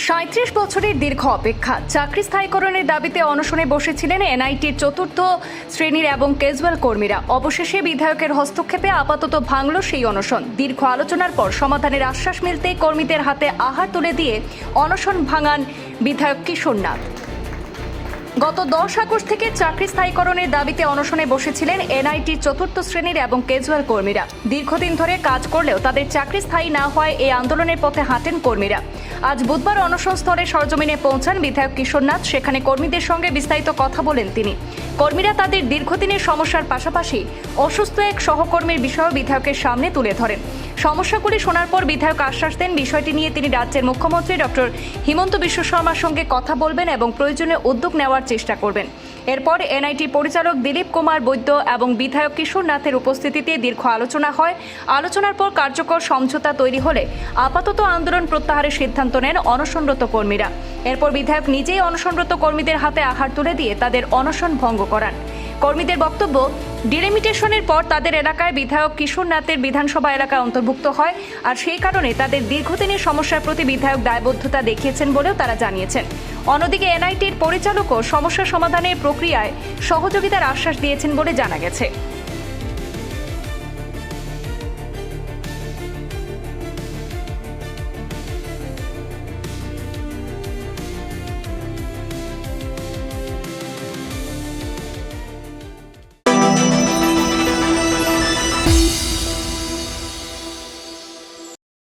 ৩৭ বছরের দীর্ঘ অপেক্ষা। চাকরি স্থায়ীকরণের দাবিতে অনশনে বসেছিলেন এনআইটির চতুর্থ শ্রেণীর এবং ক্যাজুয়াল কর্মীরা। অবশেষে বিধায়কের হস্তক্ষেপে আপাতত ভাঙল সেই অনশন। দীর্ঘ আলোচনার পর সমাধানের আশ্বাস মিলতেই কর্মীদের হাতে আহার তুলে দিয়ে অনশন ভাঙান বিধায়ক কিশোর নাথ। গত 10 আগস্ট থেকে চাকরি স্থায়ীকরণের দাবিতে অনশনে বসেছিলেন এনআইটির চতুর্থ শ্রেণীর এবং ক্যাজুয়াল কর্মীরা। দীর্ঘদিন ধরে কাজ করলেও তাদের চাকরি স্থায়ী না হয় এই আন্দোলনের পথে হাঁটেন কর্মীরা। আজ বুধবার অনশন স্থলে সরজমিনে পৌঁছান বিধায়ক কিশোর নাথ। সেখানে কর্মীদের সঙ্গে বিস্তারিত কথা বলেন তিনি। কর্মীরা তাদের দীর্ঘদিনের সমস্যার পাশাপাশি অসুস্থ এক সহকর্মীর বিষয়েও বিধায়কের সামনে তুলে ধরেন। সমস্যাগুলি শোনার পর বিধায়ক আশ্বাস দেন বিষয়টি নিয়ে তিনি রাজ্যের মুখ্যমন্ত্রী ডক্টর হিমন্ত বিশ্ব শর্মার সঙ্গে কথা বলবেন এবং প্রয়োজনে উদ্যোগ নেওয়ার চেষ্টা করবেন। এরপর এনআইটি পরিচালক দিলীপ কুমার বৈদ্য এবং বিধায়ক কিশোর নাথের উপস্থিতিতে দীর্ঘ আলোচনা হয়। আলোচনার পর কার্যকর সমঝোতা তৈরি হলে আপাতত আন্দোলন প্রত্যাহারের সিদ্ধান্ত নেন অনশনরত কর্মীরা। এরপর বিধায়ক নিজেই অনশনরত কর্মীদের হাতে আহার তুলে দিয়ে তাদের অনশন ভঙ্গ করান। কর্মীদের বক্তব্য, ডিলিমিটেশনের পর তাদের এলাকায় বিধায়ক কিশোর নাথের বিধানসভা এলাকায় অন্তর্ভুক্ত হয়, আর সেই কারণে তাদের দীর্ঘদিনের সমস্যার প্রতি বিধায়ক দায়বদ্ধতা দেখিয়েছেন বলেও তারা জানিয়েছেন। অন্যদিকে এনআইটির পরিচালকও সমস্যা সমাধানের প্রক্রিয়ায় সহযোগিতার আশ্বাস দিয়েছেন বলে জানা গেছে।